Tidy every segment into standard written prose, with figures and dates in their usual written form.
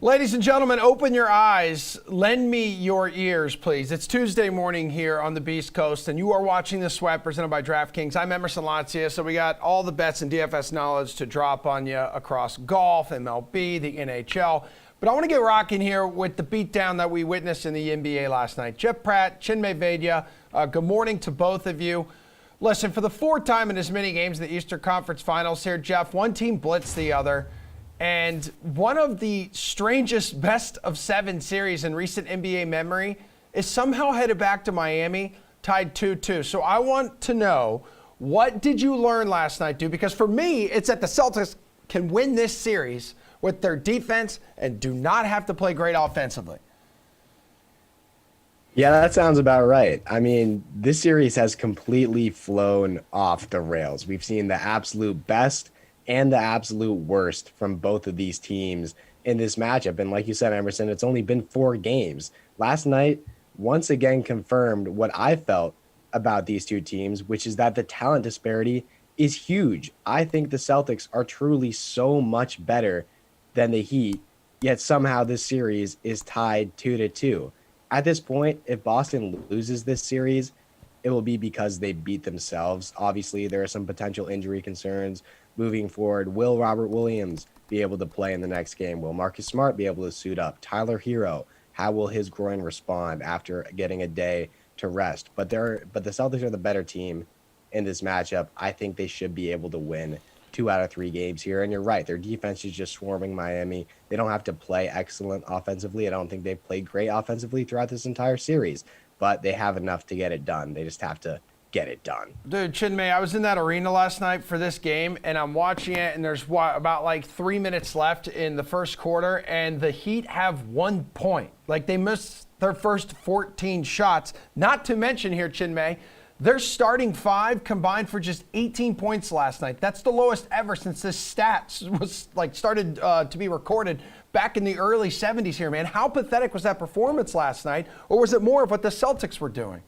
Ladies and gentlemen, open your eyes. Lend me your ears, please. It's Tuesday morning here on the Beast Coast, and you are watching The Sweat presented by DraftKings. I'm Emerson Latzia, so we got all the bets and DFS knowledge to drop on you across golf, MLB, the NHL. But I want to get rocking here with the beatdown that we witnessed in the NBA last night. Jeff Pratt, Chinmay Vaidya, good morning to both of you. Listen, for the fourth time in as many games in the Eastern Conference Finals here, Jeff, one team blitzed the other. And one of the strangest best-of-7 series in recent NBA memory is somehow headed back to Miami, tied 2-2. So I want to know, what did you learn last night, dude? Because for me, it's that the Celtics can win this series with their defense and do not have to play great offensively. Yeah, that sounds about right. I mean, this series has completely flown off the rails. We've seen the absolute best and the absolute worst from both of these teams in this matchup. And like you said, Emerson, it's only been 4 games. Last night, once again confirmed what I felt about these two teams, which is that the talent disparity is huge. I think the Celtics are truly so much better than the Heat, yet somehow this series is tied 2-2. At this point, if Boston loses this series, it will be because they beat themselves. Obviously, there are some potential injury concerns moving forward. Will Robert Williams be able to play in the next game? Will Marcus Smart be able to suit up? Tyler Hero, how will his groin respond after getting a day to rest? But the Celtics are the better team in this matchup. I think they should be able to win 2 out of 3 games here. And you're right, their defense is just swarming Miami. They don't have to play excellent offensively. I don't think they've played great offensively throughout this entire series, but they have enough to get it done. They just have to get it done. Dude, Chinmay, I was in that arena last night for this game, and I'm watching it, and there's about like 3 minutes left in the first quarter, and the Heat have 1 point. Like, they missed their first 14 shots. Not to mention here, Chinmay, their starting 5 combined for just 18 points last night. That's the lowest ever since this stat was started to be recorded back in the early 70s here, man. How pathetic was that performance last night, or was it more of what the Celtics were doing?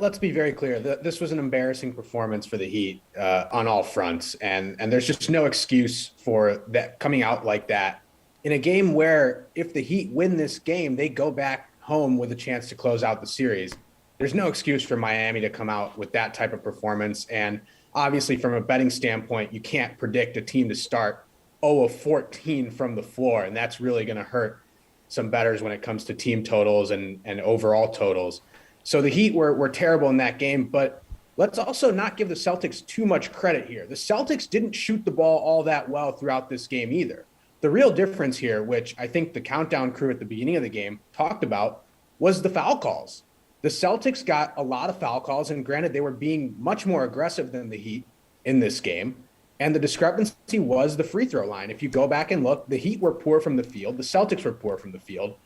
Let's be very clear. This was an embarrassing performance for the Heat on all fronts, and there's just no excuse for that coming out like that in a game where if the Heat win this game, they go back home with a chance to close out the series. There's no excuse for Miami to come out with that type of performance, and obviously from a betting standpoint, you can't predict a team to start 0-14 from the floor, and that's really going to hurt some bettors when it comes to team totals and overall totals. So the Heat were terrible in that game, but let's also not give the Celtics too much credit here. The Celtics didn't shoot the ball all that well throughout this game either. The real difference here, which I think the countdown crew at the beginning of the game talked about, was the foul calls. The Celtics got a lot of foul calls, and granted, they were being much more aggressive than the Heat in this game. And the discrepancy was the free throw line. If you go back and look, the Heat were poor from the field. The Celtics were poor from the field.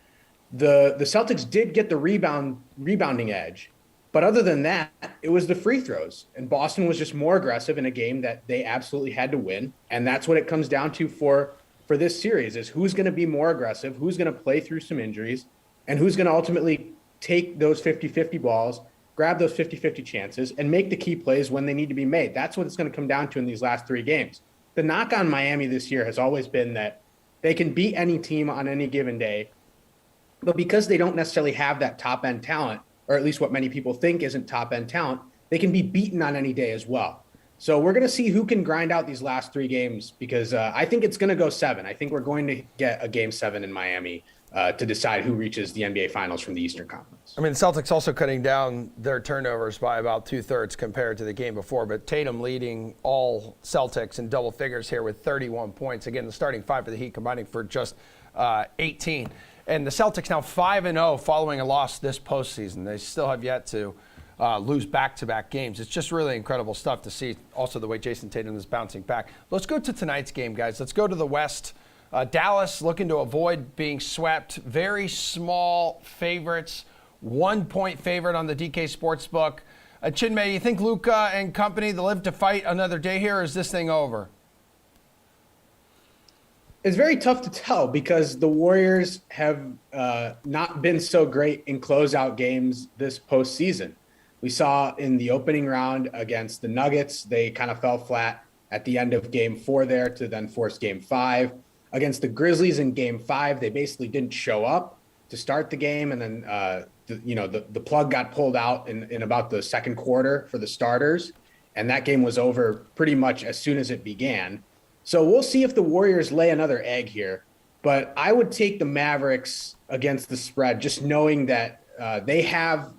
The Celtics did get the rebounding edge, but other than that, it was the free throws. And Boston was just more aggressive in a game that they absolutely had to win. And that's what it comes down to for this series, is who's going to be more aggressive, who's going to play through some injuries, and who's going to ultimately take those 50-50 balls, grab those 50-50 chances, and make the key plays when they need to be made. That's what it's going to come down to in these last 3 games. The knock on Miami this year has always been that they can beat any team on any given day, but because they don't necessarily have that top-end talent, or at least what many people think isn't top-end talent, they can be beaten on any day as well. So we're going to see who can grind out these last 3 games, because I think it's going to go 7. I think we're going to get a Game 7 in Miami to decide who reaches the NBA Finals from the Eastern Conference. I mean, the Celtics also cutting down their turnovers by about 2/3 compared to the game before, but Tatum leading all Celtics in double figures here with 31 points. Again, the starting 5 for the Heat combining for just 18. And the Celtics now 5-0 following a loss this postseason. They still have yet to lose back-to-back games. It's just really incredible stuff to see. Also, the way Jason Tatum is bouncing back. Let's go to tonight's game, guys. Let's go to the West. Dallas looking to avoid being swept. Very small favorites. 1-point favorite on the DK Sportsbook. Chinmay, you think Luka and company, they live to fight another day here, or is this thing over? It's very tough to tell because the Warriors have not been so great in closeout games this postseason. We saw in the opening round against the Nuggets, they kind of fell flat at the end of game 4 there to then force game 5. Against the Grizzlies in Game 5, they basically didn't show up to start the game, and then the plug got pulled out in about the second quarter for the starters, and that game was over pretty much as soon as it began. So we'll see if the Warriors lay another egg here, but I would take the Mavericks against the spread, just knowing that they have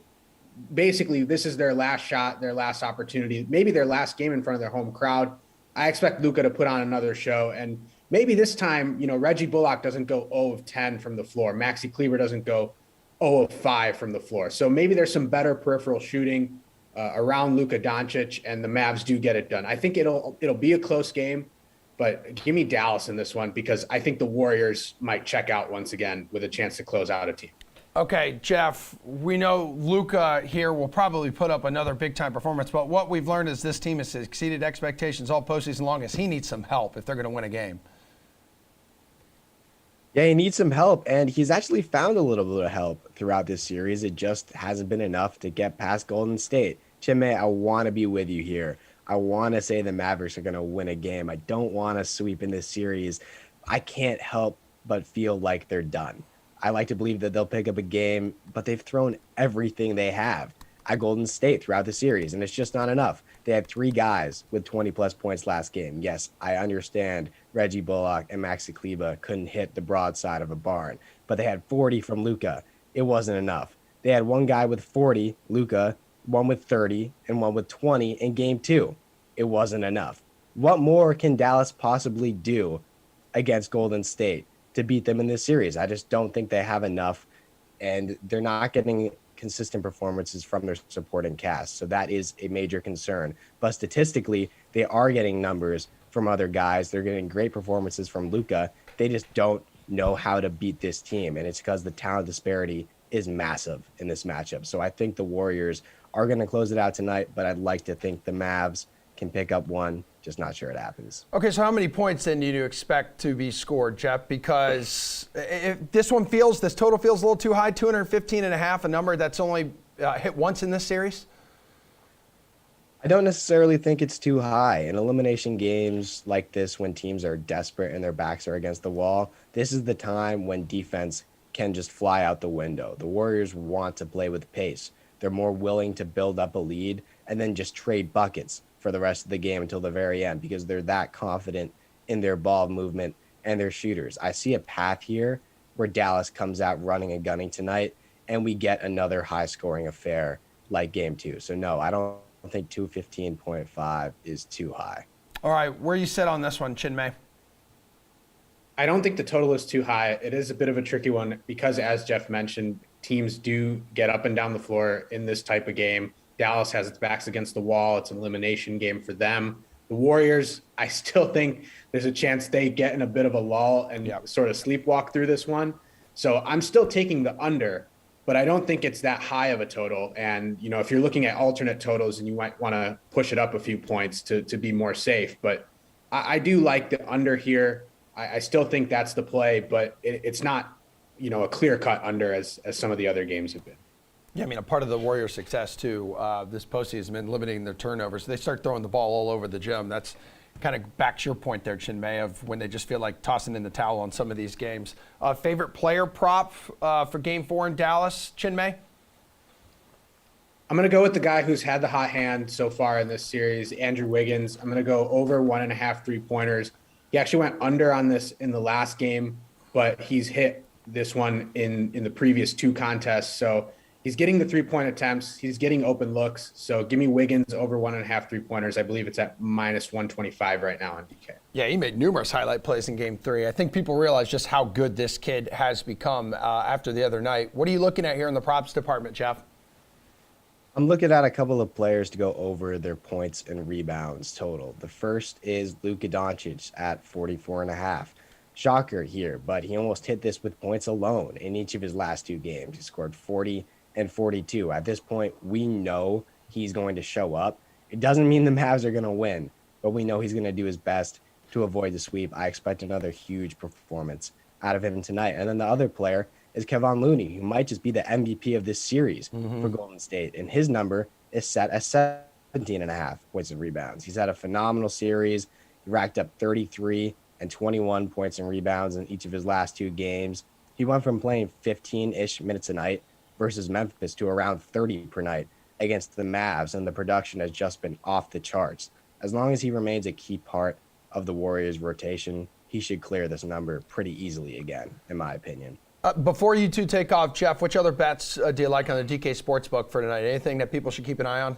basically this is their last shot, their last opportunity, maybe their last game in front of their home crowd. I expect Luka to put on another show, and maybe this time, Reggie Bullock doesn't go 0 of 10 from the floor. Maxi Kleber doesn't go 0 of 5 from the floor. So maybe there's some better peripheral shooting around Luka Doncic, and the Mavs do get it done. I think it'll be a close game, but give me Dallas in this one because I think the Warriors might check out once again with a chance to close out a team. Okay, Jeff, we know Luka here will probably put up another big-time performance, but what we've learned is this team has exceeded expectations all postseason long as he needs some help if they're going to win a game. Yeah, he needs some help, and he's actually found a little bit of help throughout this series. It just hasn't been enough to get past Golden State. Chinmay, I want to be with you here. I want to say the Mavericks are going to win a game. I don't want to sweep in this series. I can't help but feel like they're done. I like to believe that they'll pick up a game, but they've thrown everything they have at Golden State throughout the series, and it's just not enough. They had 3 guys with 20-plus points last game. Yes, I understand Reggie Bullock and Maxi Kleber couldn't hit the broadside of a barn, but they had 40 from Luka. It wasn't enough. They had one guy with 40, Luka, one with 30, and one with 20 in Game 2. It wasn't enough. What more can Dallas possibly do against Golden State to beat them in this series? I just don't think they have enough, and they're not getting consistent performances from their supporting cast. So that is a major concern. But statistically, they are getting numbers from other guys. They're getting great performances from Luka. They just don't know how to beat this team, and it's because the talent disparity is massive in this matchup. So I think the Warriors are going to close it out tonight, but I'd like to think the Mavs can pick up one. Just not sure it happens. Okay, so how many points then do you expect to be scored, Jeff? Because if this total feels a little too high, 215.5, a number that's only hit once in this series? I don't necessarily think it's too high. In elimination games like this, when teams are desperate and their backs are against the wall, this is the time when defense can just fly out the window. The Warriors want to play with pace. They're more willing to build up a lead and then just trade buckets for the rest of the game until the very end because they're that confident in their ball movement and their shooters. I see a path here where Dallas comes out running and gunning tonight and we get another high-scoring affair like Game 2. So, no, I don't think 215.5 is too high. All right, where you sit on this one, Chinmay? I don't think the total is too high. It is a bit of a tricky one because, as Jeff mentioned, teams do get up and down the floor in this type of game. Dallas has its backs against the wall. It's an elimination game for them. The Warriors, I still think there's a chance they get in a bit of a lull and sort of sleepwalk through this one. So I'm still taking the under, but I don't think it's that high of a total. And, if you're looking at alternate totals and you might want to push it up a few points to be more safe. But I do like the under here. I still think that's the play, but it's not, a clear-cut under as some of the other games have been. Yeah, I mean, a part of the Warriors' success, too, this postseason has been limiting their turnovers. They start throwing the ball all over the gym. That's kind of backs your point there, Chinmay, of when they just feel like tossing in the towel on some of these games. Favorite player prop for Game 4 in Dallas, Chinmay? I'm going to go with the guy who's had the hot hand so far in this series, Andrew Wiggins. I'm going to go over 1.5 3-pointers. He actually went under on this in the last game, but he's hit this one in the previous 2 contests. So he's getting the 3-point attempts. He's getting open looks. So give me Wiggins over 1.5 3-pointers. I believe it's at -125 right now on DK. Yeah, he made numerous highlight plays in Game 3. I think people realize just how good this kid has become after the other night. What are you looking at here in the props department, Jeff? I'm looking at a couple of players to go over their points and rebounds total. The first is Luka Doncic at 44.5. Shocker here, but he almost hit this with points alone in each of his last 2 games. He scored 40 and 42. At this point, we know he's going to show up. It doesn't mean the Mavs are going to win, but we know he's going to do his best to avoid the sweep. I expect another huge performance out of him tonight. And then the other player is Kevon Looney, who might just be the MVP of this series for Golden State. And his number is set at 17.5 points and rebounds. He's had a phenomenal series. He racked up 33 and 21 points and rebounds in each of his last 2 games. He went from playing 15-ish minutes a night versus Memphis to around 30 per night against the Mavs, and the production has just been off the charts. As long as he remains a key part of the Warriors' rotation, he should clear this number pretty easily again, in my opinion. Before you two take off, Jeff, which other bets do you like on the DK Sportsbook for tonight? Anything that people should keep an eye on?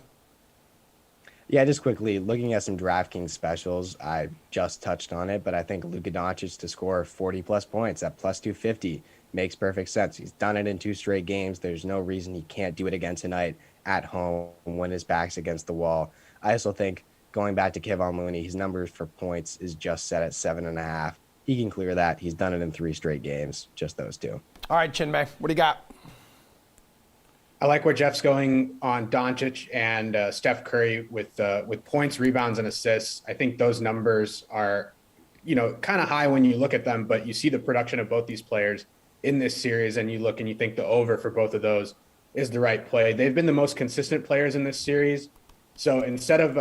Yeah, just quickly, looking at some DraftKings specials, I just touched on it, but I think Luka Doncic to score 40-plus points at plus 250 makes perfect sense. He's done it in 2 straight games. There's no reason he can't do it again tonight at home when his back's against the wall. I also think, going back to Kevon Looney, his numbers for points is just set at 7.5. He can clear that. He's done it in 3 straight games, just those 2. All right, Chinmay, what do you got? I like where Jeff's going on Doncic and Steph Curry with points, rebounds, and assists. I think those numbers are, kind of high when you look at them, but you see the production of both these players in this series, and you look and you think the over for both of those is the right play. They've been the most consistent players in this series, so instead of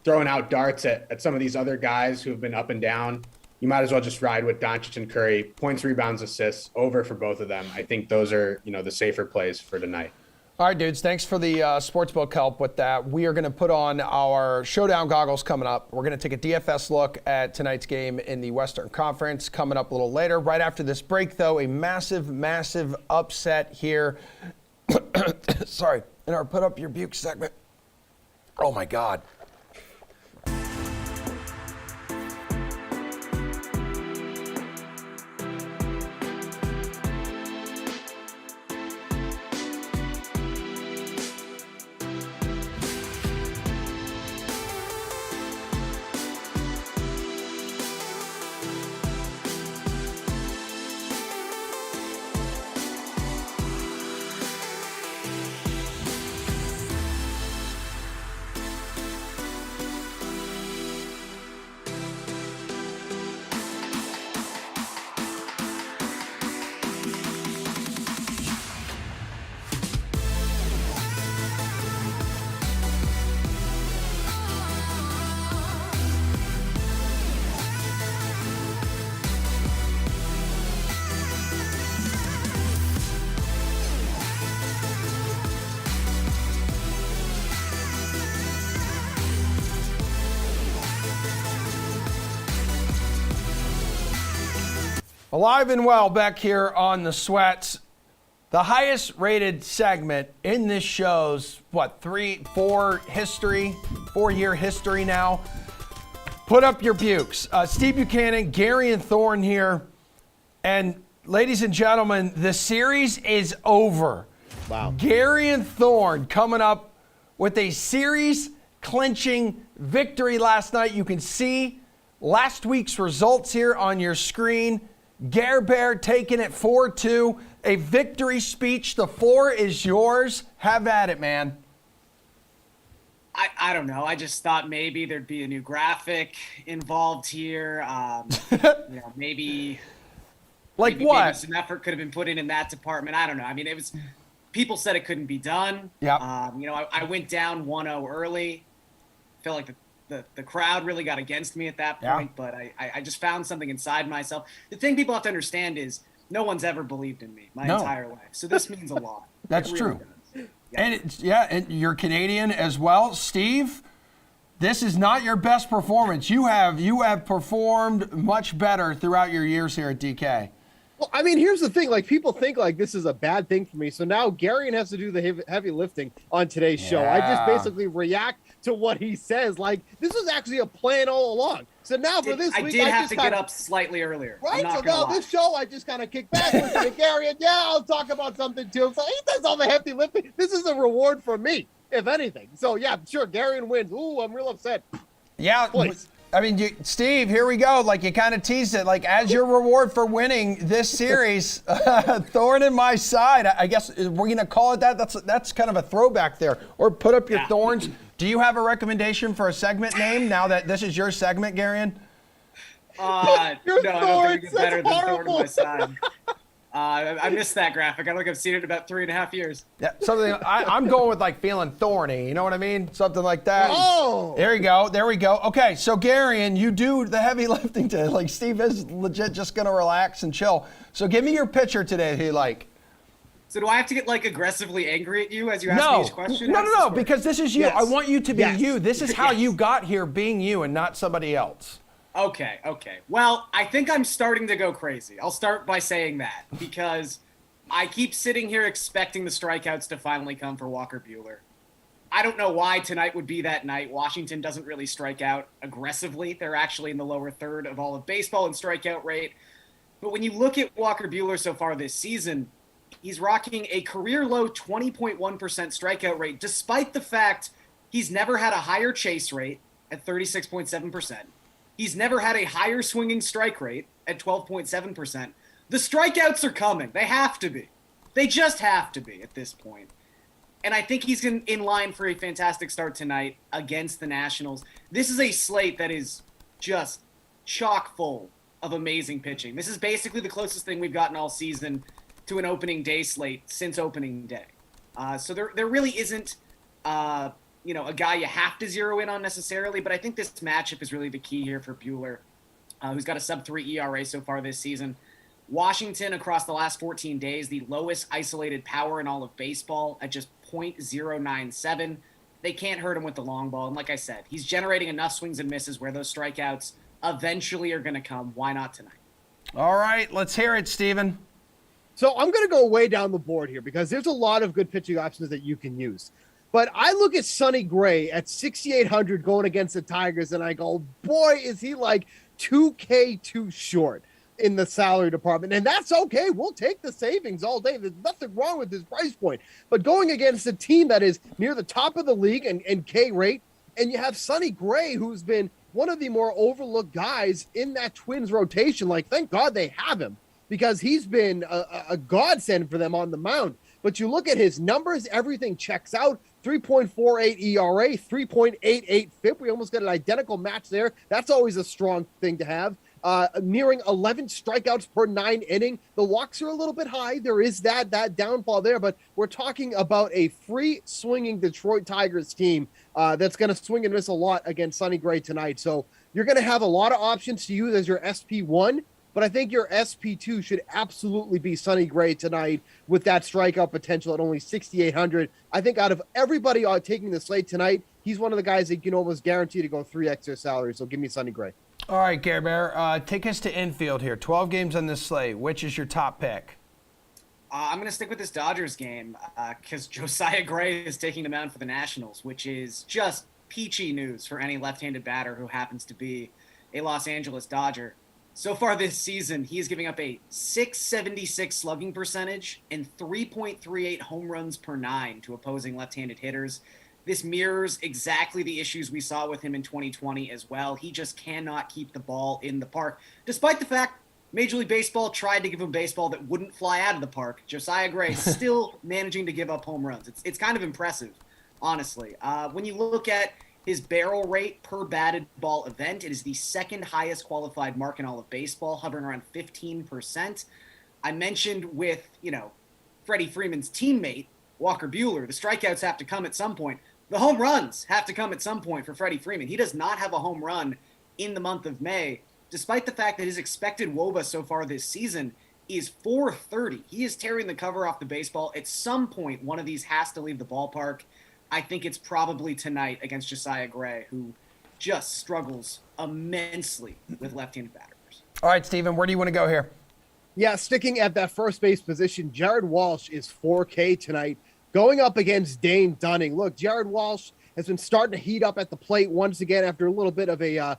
throwing out darts at some of these other guys who have been up and down, you might as well just ride with Doncic and Curry, points, rebounds, assists, over for both of them. I think those are, the safer plays for tonight. All right, dudes, thanks for the sportsbook help with that. We are going to put on our showdown goggles coming up. We're going to take a DFS look at tonight's game in the Western Conference coming up a little later. Right after this break, though, a massive, massive upset here. Sorry, in our Put Up Your Buke segment. Oh, my God. Alive and well back here on The Sweats. The highest rated segment in this show's, 4-year history now. Put up your bukes. Steve Buchanan, Gary and Thorne here. And ladies and gentlemen, the series is over. Wow. Gary and Thorne coming up with a series clinching victory last night. You can see last week's results here on your screen. Gare Bear taking it 4-2. A victory speech. The floor is yours. Have at it, man. I don't know. I just thought maybe there'd be a new graphic involved here. Maybe what? Maybe some effort could have been put in that department. I don't know. I mean, people said it couldn't be done. Yeah. I went down 1-0 early. Felt like the crowd really got against me at that point, but I just found something inside myself. The thing people have to understand is no one's ever believed in me my entire life. So this means a lot. That's really true. Yeah. And you're Canadian as well. Steve, this is not your best performance. You have performed much better throughout your years here at DK. Well, I mean, here's the thing. Like, people think, like, this is a bad thing for me. So now Garion has to do the heavy lifting on today's show. I just basically react to what he says. Like, this was actually a plan all along. So now for this week, I have to get up slightly earlier. Right? So now this show, I just kind of kick back with Garion. Yeah, I'll talk about something too. So he does all the heavy lifting. This is a reward for me, if anything. So, yeah, sure, Garion wins. Ooh, I'm real upset. Yeah. Please. I mean, Steve, here we go. Like, you kind of teased it. Like, as your reward for winning this series, thorn in my side. I guess we're going to call it that. That's kind of a throwback there. Or put up your thorns. Do you have a recommendation for a segment name now that this is your segment, Garion? No, I don't think it's better than thorn in my side. I missed that graphic. I don't think I've seen it in about 3.5 years. Yeah, something. I'm going with like feeling thorny. You know what I mean? Something like that. Oh, There you go. There we go. Okay, so Garion, you do the heavy lifting today. Like Steve is legit just gonna relax and chill. So give me your pitcher today that you like. So do I have to get like aggressively angry at you as you ask me each question? No, because this is you. Yes. I want you to be Yes. you. This is how you got here, being you and not somebody else. Okay. Well, I think I'm starting to go crazy. I'll start by saying that because I keep sitting here expecting the strikeouts to finally come for Walker Buehler. I don't know why tonight would be that night. Washington doesn't really strike out aggressively. They're actually in the lower third of all of baseball in strikeout rate. But when you look at Walker Buehler so far this season, he's rocking a career low 20.1% strikeout rate, despite the fact he's never had a higher chase rate at 36.7%. He's never had a higher swinging strike rate at 12.7%. The strikeouts are coming. They have to be. They just have to be at this point. And I think he's in line for a fantastic start tonight against the Nationals. This is a slate that is just chock full of amazing pitching. This is basically the closest thing we've gotten all season to an opening day slate since opening day. So there really isn't a guy you have to zero in on necessarily, but I think this matchup is really the key here for Buehler, who's got a sub-3 ERA so far this season. Washington, across the last 14 days, the lowest isolated power in all of baseball at just .097. They can't hurt him with the long ball, and like I said, he's generating enough swings and misses where those strikeouts eventually are going to come. Why not tonight? All right, let's hear it, Steven. so I'm going to go way down the board here because there's a lot of good pitching options that you can use. But I look at Sonny Gray at 6,800 going against the Tigers, and I go, boy, is he like 2K too short in the salary department. And that's okay. We'll take the savings all day. There's nothing wrong with this price point. But going against a team that is near the top of the league and K rate, and you have Sonny Gray, who's been one of the more overlooked guys in that Twins rotation. Like, thank God they have him because he's been a godsend for them on the mound. But you look at his numbers, everything checks out. 3.48 ERA, 3.88 FIP. We almost got an identical match there. That's always a strong thing to have. Nearing 11 strikeouts per 9 inning. The walks are a little bit high. There is that downfall there, but we're talking about a free swinging Detroit Tigers team that's going to swing and miss a lot against Sonny Gray tonight. So you're going to have a lot of options to use as your SP1. But I think your SP2 should absolutely be Sonny Gray tonight with that strikeout potential at only 6,800. I think out of everybody taking the slate tonight, he's one of the guys that you can almost guarantee to go 3x their salary. So give me Sonny Gray. All right, Gare Bear, take us to infield here. 12 games on this slate. Which is your top pick? I'm going to stick with this Dodgers game because Josiah Gray is taking the mound for the Nationals, which is just peachy news for any left-handed batter who happens to be a Los Angeles Dodger. So far this season, he is giving up a .676 slugging percentage and 3.38 home runs per 9 to opposing left-handed hitters. This mirrors exactly the issues we saw with him in 2020 as well. He just cannot keep the ball in the park, despite the fact Major League Baseball tried to give him baseball that wouldn't fly out of the park. Josiah Gray still managing to give up home runs. It's kind of impressive, honestly. When you look at his barrel rate per batted ball event, it is the second highest qualified mark in all of baseball, hovering around 15%. I mentioned with, Freddie Freeman's teammate, Walker Buehler, the strikeouts have to come at some point. The home runs have to come at some point for Freddie Freeman. He does not have a home run in the month of May, despite the fact that his expected WOBA so far this season is .430. He is tearing the cover off the baseball. At some point, one of these has to leave the ballpark. I think it's probably tonight against Josiah Gray, who just struggles immensely with left-handed batters. All right, Steven, where do you want to go here? Yeah, sticking at that first base position, Jared Walsh is 4K tonight, going up against Dane Dunning. Look, Jared Walsh has been starting to heat up at the plate once again after a little bit of a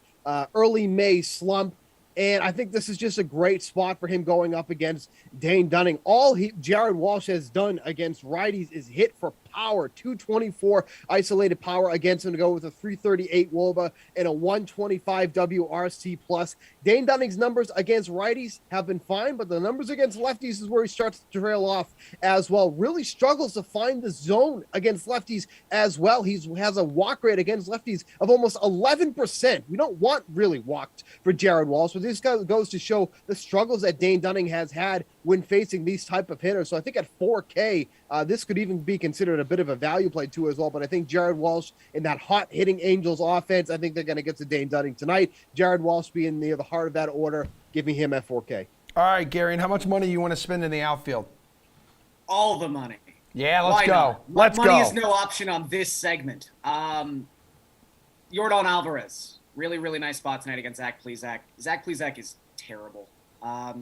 early May slump. And I think this is just a great spot for him going up against Dane Dunning. All Jared Walsh has done against righties is hit for power, 224 isolated power against him to go with a 338 WOBA and a 125 WRC plus. Dane Dunning's numbers against righties have been fine, but the numbers against lefties is where he starts to trail off as well. Really struggles to find the zone against lefties as well. He has a walk rate against lefties of almost 11%. We don't want really walked for Jared Walsh, but this guy goes to show the struggles that Dane Dunning has had when facing these type of hitters. So I think at 4K, this could even be considered a bit of a value play too as well. But I think Jared Walsh in that hot hitting Angels offense, I think they're going to get to Dane Dunning tonight. Jared Walsh being near the heart of that order, giving him at 4K. All right, Gary, and how much money you want to spend in the outfield? All the money. Yeah, let's go. Not? Let's money go. is no option on this segment. Yordan Alvarez, really, really nice spot tonight against Zach Plesac. Zach Plesac is terrible.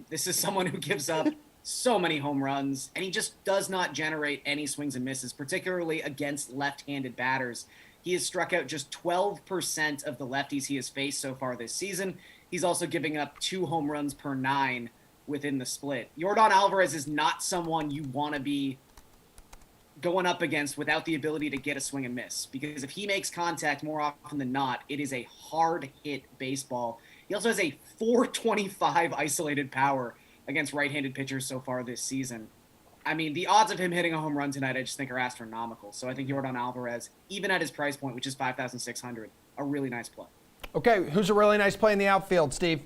This is someone who gives up so many home runs, and he just does not generate any swings and misses, particularly against left-handed batters. He has struck out just 12% of the lefties he has faced so far this season. He's also giving up 2 home runs per 9 within the split. Yordan Alvarez is not someone you want to be going up against without the ability to get a swing and miss, because if he makes contact more often than not, it is a hard hit baseball. He also has a 425 isolated power against right-handed pitchers so far this season. I mean, the odds of him hitting a home run tonight, I just think are astronomical. So I think Yordan Alvarez, even at his price point, which is $5,600, a really nice play. Okay, who's a really nice play in the outfield, Steve?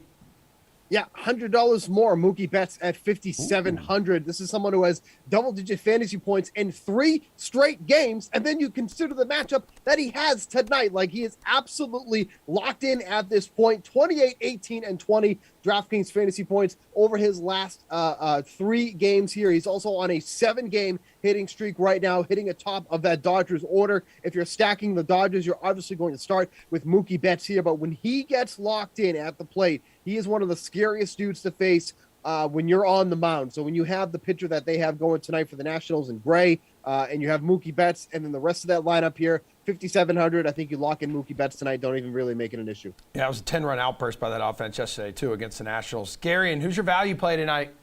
Yeah, $100 more. Mookie Betts at $5,700. This is someone who has double-digit fantasy points in 3 straight games, and then you consider the matchup that he has tonight. Like, he is absolutely locked in at this point. 28, 18, and 20 DraftKings fantasy points over his last 3 games here. He's also on a 7-game hitting streak right now, hitting atop of that Dodgers order. If you're stacking the Dodgers, you're obviously going to start with Mookie Betts here, but when he gets locked in at the plate, he is one of the scariest dudes to face when you're on the mound. So when you have the pitcher that they have going tonight for the Nationals in Gray, and you have Mookie Betts, and then the rest of that lineup here, 5,700. I think you lock in Mookie Betts tonight. Don't even really make it an issue. Yeah, it was a 10-run outburst by that offense yesterday, too, against the Nationals. Gary, and who's your value play tonight?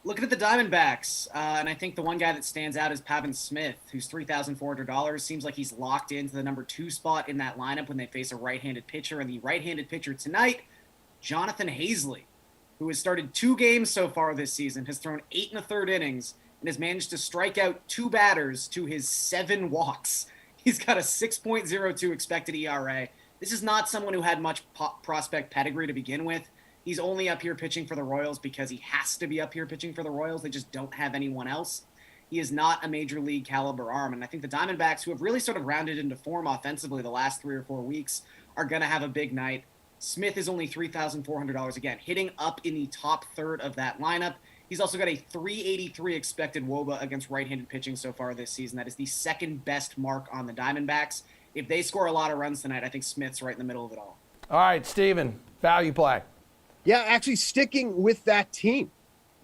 Looking at the Diamondbacks, and I think the one guy that stands out is Pavin Smith, who's $3,400. Seems like he's locked into the number 2 spot in that lineup when they face a right-handed pitcher. And the right-handed pitcher tonight, Jonathan Hazley, who has started 2 games so far this season, has thrown 8 1/3 innings, and has managed to strike out 2 batters to his 7 walks. He's got a 6.02 expected ERA. This is not someone who had much prospect pedigree to begin with. He's only up here pitching for the Royals because he has to be up here pitching for the Royals. They just don't have anyone else. He is not a major league caliber arm. And I think the Diamondbacks, who have really sort of rounded into form offensively the last 3 or 4 weeks, are going to have a big night. Smith is only $3,400 again, hitting up in the top third of that lineup. He's also got a 383 expected WOBA against right-handed pitching so far this season. That is the second best mark on the Diamondbacks. If they score a lot of runs tonight, I think Smith's right in the middle of it all. All right, Steven, value play. Yeah, actually sticking with that team.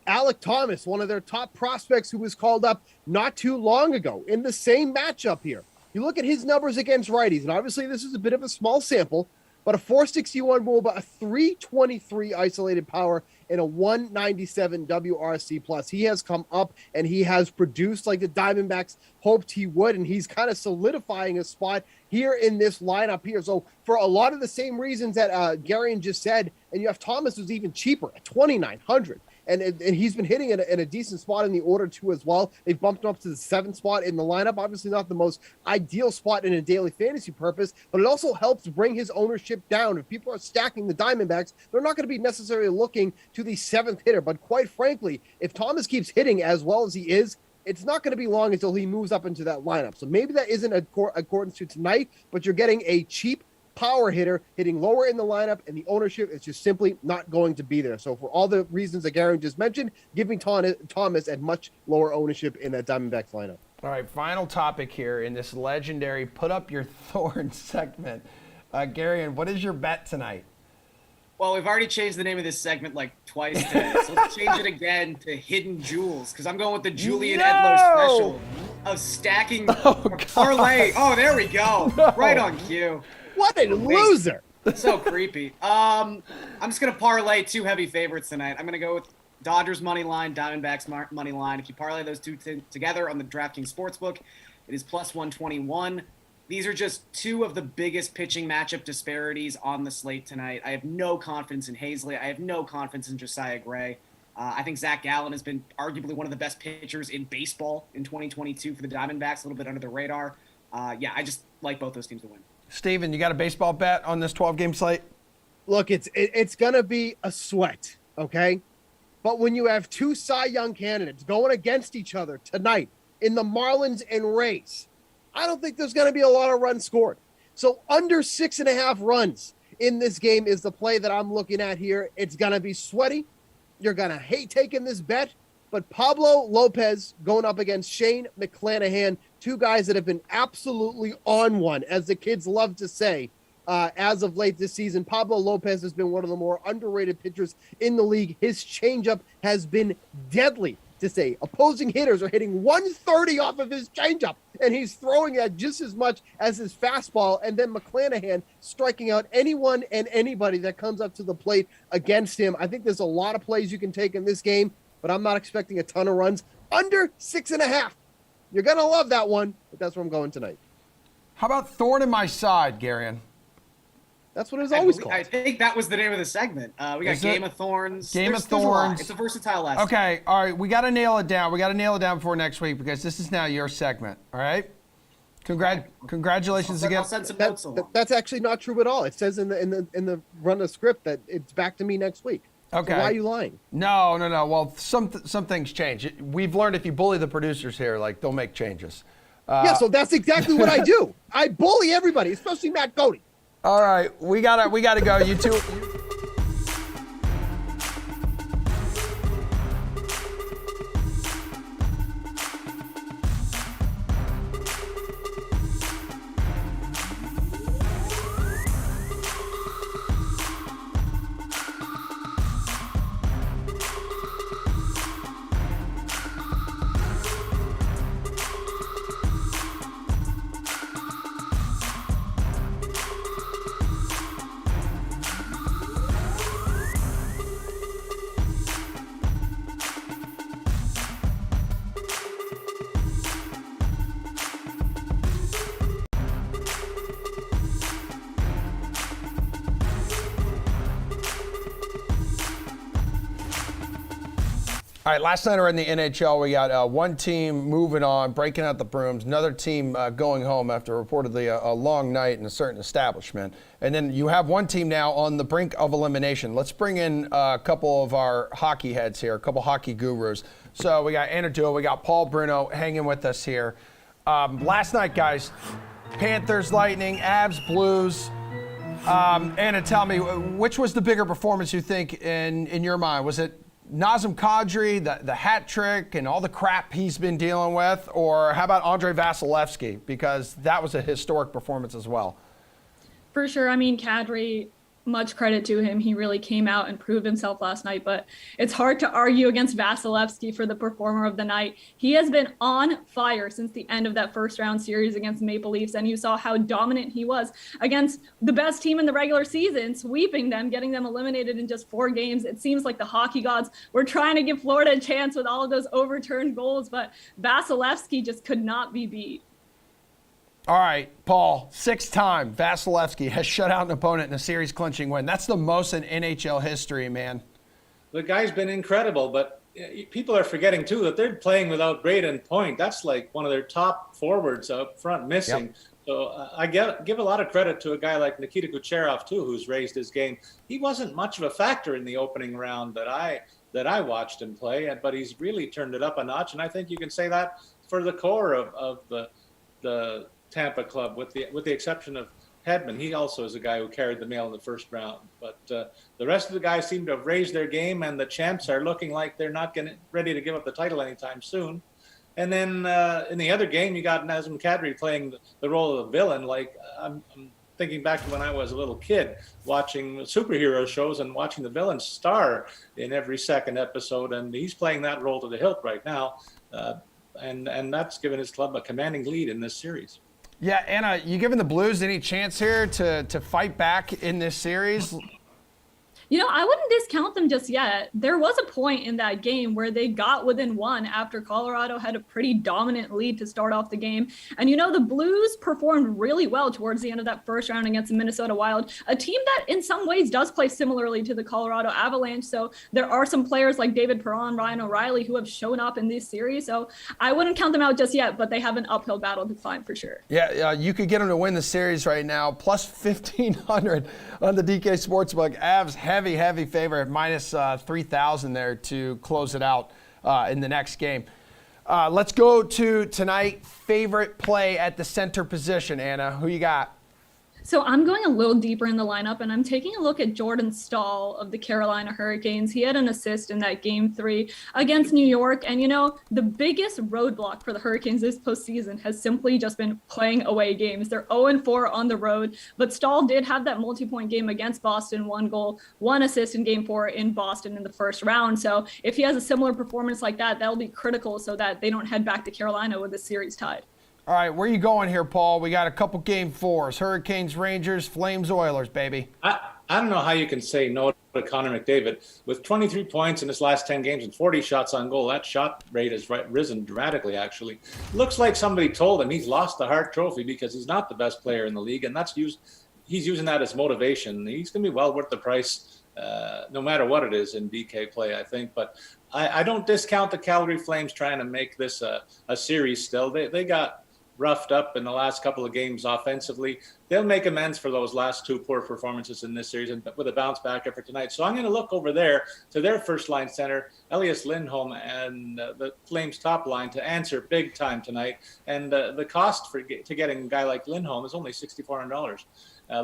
Alec Thomas, one of their top prospects who was called up not too long ago in the same matchup here. You look at his numbers against righties, and obviously this is a bit of a small sample, but a 461 WOBA, a 323 isolated power, and a 197 WRC plus. He has come up and he has produced like the Diamondbacks hoped he would, and he's kind of solidifying a spot here in this lineup here. So for a lot of the same reasons that Garion just said, and you have Thomas who's even cheaper at 2,900. And he's been hitting in a decent spot in the order too as well. They've bumped him up to the 7th spot in the lineup. Obviously not the most ideal spot in a daily fantasy purpose, but it also helps bring his ownership down. If people are stacking the Diamondbacks, they're not going to be necessarily looking to the 7th hitter. But quite frankly, if Thomas keeps hitting as well as he is, it's not going to be long until he moves up into that lineup. So maybe that isn't accordance to tonight, but you're getting a cheap power hitter hitting lower in the lineup, and the ownership is just simply not going to be there. So for all the reasons that Gary just mentioned, giving Thomas at much lower ownership in that Diamondbacks lineup. All right, final topic here in this legendary Put Up Your Thorn segment. Gary, what is your bet tonight? Well, we've already changed the name of this segment like twice today, so let's change it again to Hidden Jewels, because I'm going with the Julian Edlow special of stacking parlay. Oh, there we go. No. Right on cue. What a loser. So creepy. I'm just going to parlay 2 heavy favorites tonight. I'm going to go with Dodgers money line, Diamondbacks money line. If you parlay those 2 together on the DraftKings Sportsbook, it is plus 121. These are just 2 of the biggest pitching matchup disparities on the slate tonight. I have no confidence in Hazley. I have no confidence in Josiah Gray. I think Zach Gallen has been arguably one of the best pitchers in baseball in 2022 for the Diamondbacks, a little bit under the radar. I just like both those teams to win. Steven, you got a baseball bet on this 12-game slate? Look, it's going to be a sweat, okay? But when you have two Cy Young candidates going against each other tonight in the Marlins and Rays, I don't think there's going to be a lot of runs scored. So under 6.5 runs in this game is the play that I'm looking at here. It's going to be sweaty. You're going to hate taking this bet. But Pablo Lopez going up against Shane McClanahan, two guys that have been absolutely on one, as the kids love to say, as of late this season. Pablo Lopez has been one of the more underrated pitchers in the league. His changeup has been deadly to say. Opposing hitters are hitting 130 off of his changeup, and he's throwing that just as much as his fastball. And then McClanahan striking out anyone and anybody that comes up to the plate against him. I think there's a lot of plays you can take in this game, but I'm not expecting a ton of runs. Under 6.5. You're going to love that one, but that's where I'm going tonight. How about Thorn in My Side, Garion? That's what it was always called. I think that was the name of the segment. We got Game of Thorns. Game of There's a lot. Thorns. It's a versatile lesson. Okay, all right. We got to nail it down. We got to nail it down before next week because this is now your segment. All right. Congratulations again. I'll send some notes along. That's actually not true at all. It says in the run of script that it's back to me next week. Okay. So why are you lying? No. Well, some things change. We've learned if you bully the producers here, like they'll make changes. Yeah. So that's exactly what I do. I bully everybody, especially Matt Cody. All right, we gotta go. You two. All right, last night in the NHL, we got one team moving on, breaking out the brooms, another team going home after reportedly a long night in a certain establishment. And then you have one team now on the brink of elimination. Let's bring in a couple of our hockey heads here, a couple hockey gurus. So we got Anadua, we got Paul Bruno hanging with us here. Last night, guys, Panthers, Lightning, Avs, Blues. Anna, tell me, which was the bigger performance you think in your mind? Was it Nazem Kadri, the hat trick and all the crap he's been dealing with, or how about Andrei Vasilevsky? Because that was a historic performance as well. For sure. I mean, Kadri, much credit to him. He really came out and proved himself last night, but it's hard to argue against Vasilevsky for the performer of the night. He has been on fire since the end of that first round series against the Maple Leafs, and you saw how dominant he was against the best team in the regular season, sweeping them, getting them eliminated in just 4 games. It seems like the hockey gods were trying to give Florida a chance with all of those overturned goals, but Vasilevsky just could not be beat. All right, Paul, 6-time Vasilevsky has shut out an opponent in a series-clinching win. That's the most in NHL history, man. The guy's been incredible, but people are forgetting, too, that they're playing without Braden Point. That's like one of their top forwards up front missing. Yep. So I give a lot of credit to a guy like Nikita Kucherov, too, who's raised his game. He wasn't much of a factor in the opening round that I watched him play, but he's really turned it up a notch, and I think you can say that for the core of the Tampa club, with the exception of Hedman. He also is a guy who carried the mail in the first round. But the rest of the guys seem to have raised their game, and the champs are looking like they're not ready to give up the title anytime soon. And then in the other game, you got Nazem Kadri playing the role of the villain. Like I'm thinking back to when I was a little kid, watching superhero shows and watching the villain star in every second episode, and he's playing that role to the hilt right now. And that's given his club a commanding lead in this series. Yeah, Anna, you giving the Blues any chance here to fight back in this series? You know, I wouldn't discount them just yet. There was a point in that game where they got within 1 after Colorado had a pretty dominant lead to start off the game. And, you know, the Blues performed really well towards the end of that first round against the Minnesota Wild, a team that in some ways does play similarly to the Colorado Avalanche. So there are some players like David Perron, Ryan O'Reilly, who have shown up in this series. So I wouldn't count them out just yet, but they have an uphill battle to climb for sure. Yeah, you could get them to win the series right now, plus 1,500 on the DK Sportsbook. Avs heavy heavy favorite, minus 3,000 there to close it out in the next game. Let's go to tonight. Favorite play at the center position, Anna. Who you got? So I'm going a little deeper in the lineup, and I'm taking a look at Jordan Stahl of the Carolina Hurricanes. He had an assist in that Game 3 against New York. And, the biggest roadblock for the Hurricanes this postseason has simply just been playing away games. They're 0-4 on the road, but Stahl did have that multi-point game against Boston, 1 goal, 1 assist in Game 4 in Boston in the first round. So if he has a similar performance like that, that'll be critical so that they don't head back to Carolina with the series tied. All right, where are you going here, Paul? We got a couple Game 4s. Hurricanes, Rangers, Flames, Oilers, baby. I don't know how you can say no to Connor McDavid. With 23 points in his last 10 games and 40 shots on goal, that shot rate has risen dramatically, actually. Looks like somebody told him he's lost the Hart Trophy because he's not the best player in the league, and he's using that as motivation. He's going to be well worth the price, no matter what it is in DK play, I think. But I don't discount the Calgary Flames trying to make this a series still. They got roughed up in the last couple of games offensively. They'll make amends for those last 2 poor performances in this series and with a bounce back effort tonight. So I'm going to look over there to their first line center, Elias Lindholm, and the Flames top line to answer big time tonight. And the cost to getting a guy like Lindholm is only $6,400.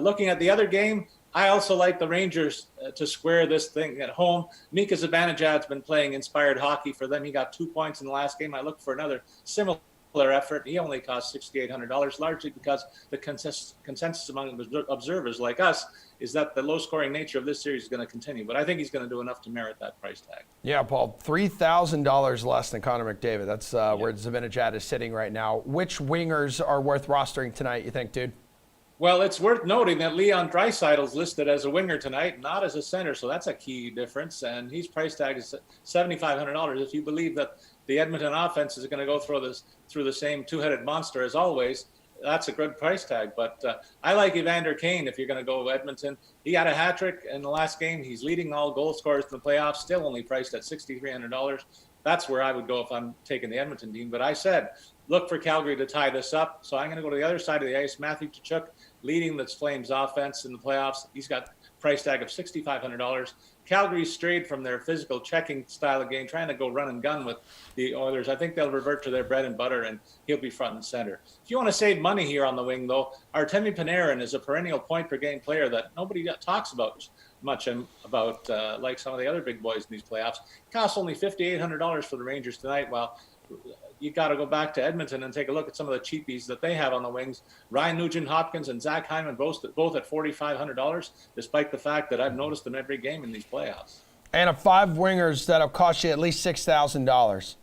Looking at the other game, I also like the Rangers to square this thing at home. Mika Zabana has been playing inspired hockey for them. He got 2 points in the last game. I look for another similar effort. He only cost $6,800, largely because the consensus among observers like us is that the low-scoring nature of this series is going to continue. But I think he's going to do enough to merit that price tag. Yeah, Paul, $3,000 less than Connor McDavid. That's where Zibanejad is sitting right now. Which wingers are worth rostering tonight, you think, dude? Well, it's worth noting that Leon Draisaitl's listed as a winger tonight, not as a center, so that's a key difference. And his price tag is $7,500. If you believe that the Edmonton offense is going to go through the same two-headed monster as always, that's a good price tag. But I like Evander Kane if you're going to go with Edmonton. He had a hat trick in the last game. He's leading all goal scorers in the playoffs, still only priced at $6,300. That's where I would go if I'm taking the Edmonton team. But I said, look for Calgary to tie this up. So I'm going to go to the other side of the ice. Matthew Tkachuk leading the Flames offense in the playoffs. He's got price tag of $6,500. Calgary strayed from their physical checking style of game, trying to go run and gun with the Oilers. I think they'll revert to their bread and butter, and he'll be front and center. If you want to save money here on the wing, though, Artemy Paneran is a perennial point-per-game player that nobody talks about much about, like some of the other big boys in these playoffs. It costs only $5,800 for the Rangers tonight. Well, you got to go back to Edmonton and take a look at some of the cheapies that they have on the wings. Ryan Nugent Hopkins and Zach Hyman both at $4,500, despite the fact that I've noticed them every game in these playoffs. And 5 wingers that'll cost you at least $6,000.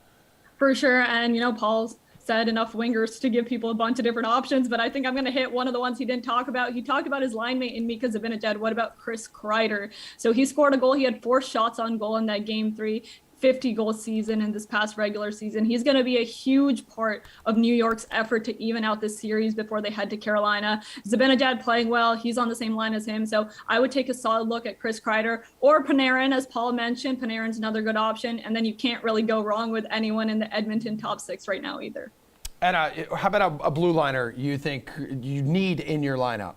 For sure. And, Paul's said enough wingers to give people a bunch of different options, but I think I'm going to hit one of the ones he didn't talk about. He talked about his line mate in Mika Zabana. What about Chris Kreider? So he scored a goal. He had 4 shots on goal in that Game 3. 50-goal season in this past regular season. He's going to be a huge part of New York's effort to even out this series before they head to Carolina. Zibanejad playing well. He's on the same line as him. So I would take a solid look at Chris Kreider or Paneran, as Paul mentioned. Panarin's another good option. And then you can't really go wrong with anyone in the Edmonton top 6 right now either. And how about a blue liner you think you need in your lineup?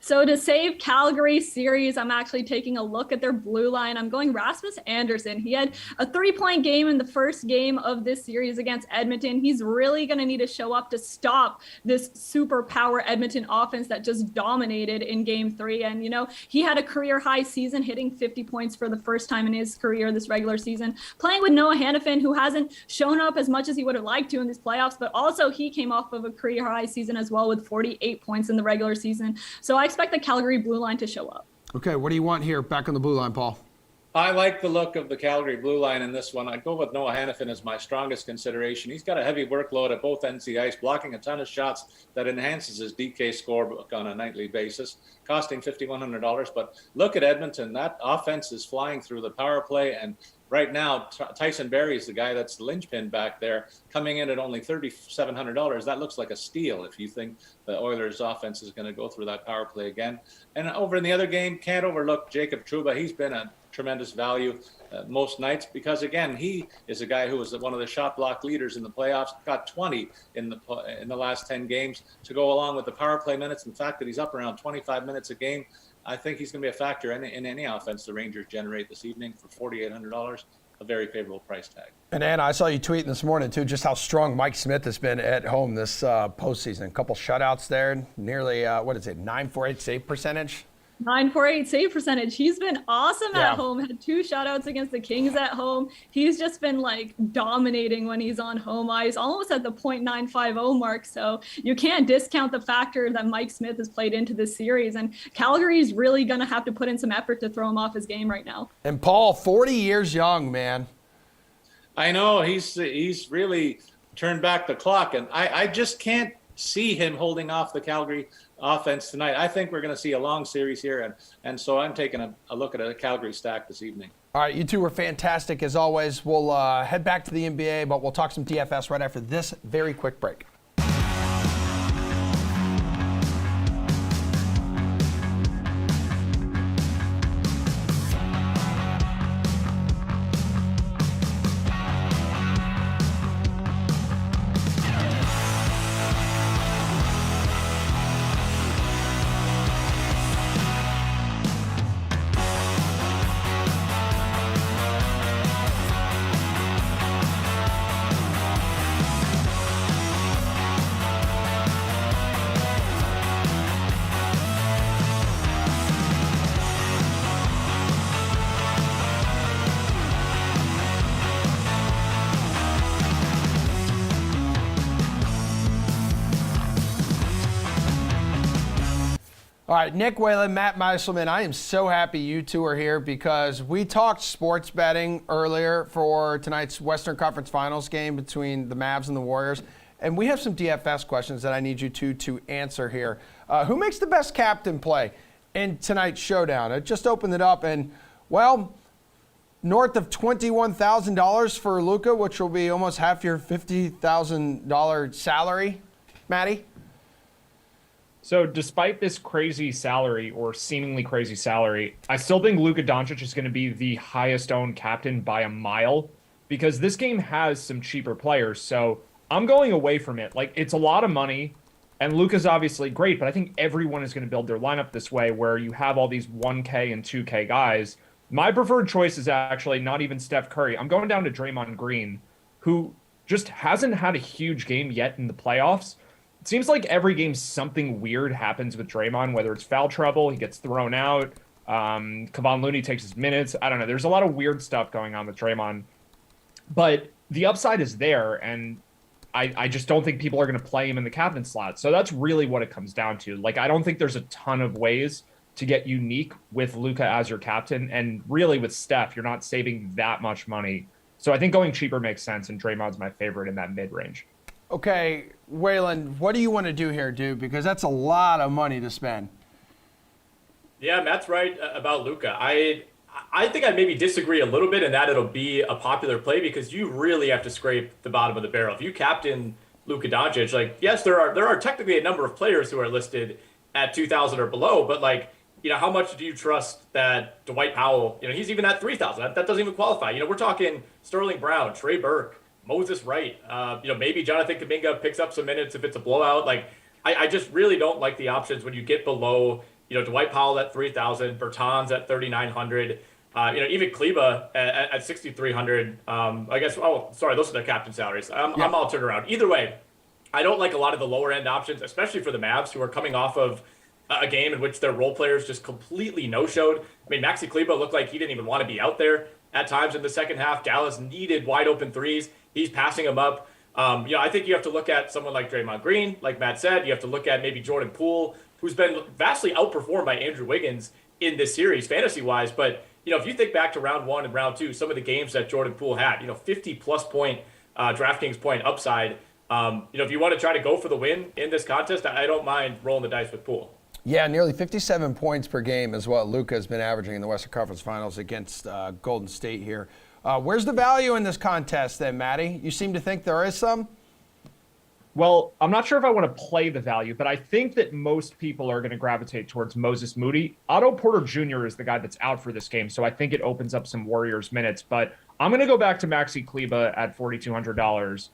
So to save Calgary series, I'm actually taking a look at their blue line. I'm going Rasmus Anderson. He had a 3-point game in the first game of this series against Edmonton. He's really going to need to show up to stop this super power Edmonton offense that just dominated in Game 3. And, he had a career high season, hitting 50 points for the first time in his career this regular season, playing with Noah Hannafin, who hasn't shown up as much as he would have liked to in these playoffs, but also he came off of a career high season as well with 48 points in the regular season. So I expect the Calgary blue line to show up. Okay, what do you want here back on the blue line, Paul? I like the look of the Calgary blue line in this one. I'd go with Noah Hannafin as my strongest consideration. He's got a heavy workload at both ends of the ice, blocking a ton of shots that enhances his DK scorebook on a nightly basis, costing $5,100. But look at Edmonton. That offense is flying through the power play, and right now, Tyson Barrie is the guy that's the linchpin back there, coming in at only $3,700. That looks like a steal if you think the Oilers' offense is going to go through that power play again. And over in the other game, can't overlook Jacob Trouba. He's been a tremendous value most nights because, again, he is a guy who was one of the shot block leaders in the playoffs, got 20 in the last 10 games to go along with the power play minutes. In fact, that he's up around 25 minutes a game. I think he's going to be a factor in any offense the Rangers generate this evening for $4,800, a very favorable price tag. And Anna, I saw you tweeting this morning too, just how strong Mike Smith has been at home this postseason. A couple shutouts there, nearly 9.48 save percentage. 9.48 save percentage. He's been awesome at home. Had 2 shutouts against the Kings at home. He's just been like dominating when he's on home ice, almost at the .950 mark. So you can't discount the factor that Mike Smith has played into this series. And Calgary's really going to have to put in some effort to throw him off his game right now. And Paul, 40 years young, man. I know he's really turned back the clock, and I just can't see him holding off the Calgary offense tonight. I think we're going to see a long series here, and so I'm taking a look at a Calgary stack this evening. All right, you two were fantastic as always. We'll head back to the NBA, but we'll talk some DFS right after this very quick break. All right, Nick Whalen, Matt Meiselman, I am so happy you two are here because we talked sports betting earlier for tonight's Western Conference Finals game between the Mavs and the Warriors, and we have some DFS questions that I need you two to answer here. Who makes the best captain play in tonight's showdown? I just opened it up, and, well, north of $21,000 for Luka, which will be almost half your $50,000 salary. Matty? So despite this crazy salary or seemingly crazy salary, I still think Luka Doncic is going to be the highest owned captain by a mile because this game has some cheaper players. So I'm going away from it. Like, it's a lot of money and Luka's obviously great, but I think everyone is going to build their lineup this way where you have all these 1K and 2K guys. My preferred choice is actually not even Steph Curry. I'm going down to Draymond Green, who just hasn't had a huge game yet in the playoffs. It seems like every game something weird happens with Draymond, whether it's foul trouble, he gets thrown out, Kevon Looney takes his minutes. I don't know. There's a lot of weird stuff going on with Draymond. But the upside is there, and I just don't think people are going to play him in the captain slot. So that's really what it comes down to. Like, I don't think there's a ton of ways to get unique with Luka as your captain. And really with Steph, you're not saving that much money. So I think going cheaper makes sense, and Draymond's my favorite in that mid-range. Okay, Waylon, what do you want to do here, dude? Because that's a lot of money to spend. Yeah, Matt's right about Luka. I think I maybe disagree a little bit in that it'll be a popular play because you really have to scrape the bottom of the barrel. If you captain Luka Doncic, like, yes, there are technically a number of players who are listed at 2,000 or below, but, like, you know, how much do you trust that Dwight Powell, you know, he's even at 3,000. That doesn't even qualify. You know, we're talking Sterling Brown, Trey Burke, Moses Wright, you know, maybe Jonathan Kuminga picks up some minutes if it's a blowout. Like, I just really don't like the options when you get below, you know, Dwight Powell at 3,000, Bertans at 3,900, you know, even Kleba at 6,300. I guess, oh, sorry, those are their captain salaries. I'm all turned around. Either way, I don't like a lot of the lower end options, especially for the Mavs, who are coming off of a game in which their role players just completely no-showed. I mean, Maxi Kleba looked like he didn't even want to be out there at times in the second half. Dallas needed wide open threes. He's passing them up. You know, I think you have to look at someone like Draymond Green, like Matt said. You have to look at maybe Jordan Poole, who's been vastly outperformed by Andrew Wiggins in this series, fantasy-wise. But, you know, if you think back to round one and round two, some of the games that Jordan Poole had, you know, 50-plus point DraftKings point upside. You know, if you want to try to go for the win in this contest, I don't mind rolling the dice with Poole. Yeah, nearly 57 points per game is what Luka has been averaging in the Western Conference Finals against Golden State here. Where's the value in this contest then, Matty? You seem to think there is some? Well, I'm not sure if I want to play the value, but I think that most people are going to gravitate towards Moses Moody. Otto Porter Jr. is the guy that's out for this game, so I think it opens up some Warriors minutes. But I'm going to go back to Maxi Kleba at $4,200.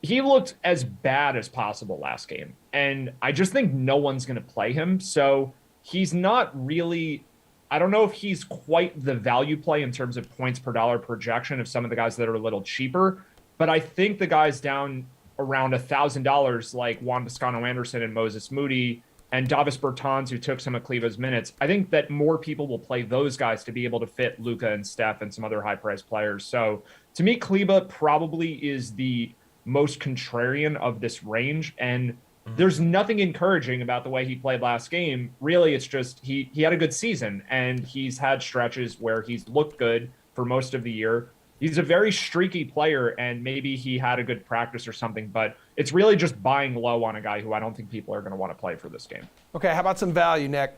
He looked as bad as possible last game, and I just think no one's going to play him. So he's not really, I don't know if he's quite the value play in terms of points per dollar projection of some of the guys that are a little cheaper. But I think the guys down around $1,000 like Juan Toscano Anderson and Moses Moody and Davis Bertans, who took some of Kleber's minutes, I think that more people will play those guys to be able to fit Luka and Steph and some other high-priced players. So to me, Kleber probably is the most contrarian of this range, and there's nothing encouraging about the way he played last game. Really, it's just he had a good season, and he's had stretches where he's looked good for most of the year. He's a very streaky player, and maybe he had a good practice or something, but it's really just buying low on a guy who I don't think people are going to want to play for this game. Okay, how about some value, Nick?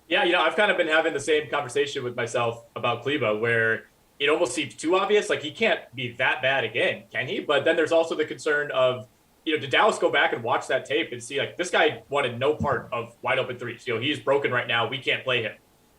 Yeah, I've kind of been having the same conversation with myself about Kleber, where it almost seems too obvious. Like, he can't be that bad again, can he? But then there's also the concern of, did Dallas go back and watch that tape and see, like, this guy wanted no part of wide open threes. He's broken right now. We can't play him.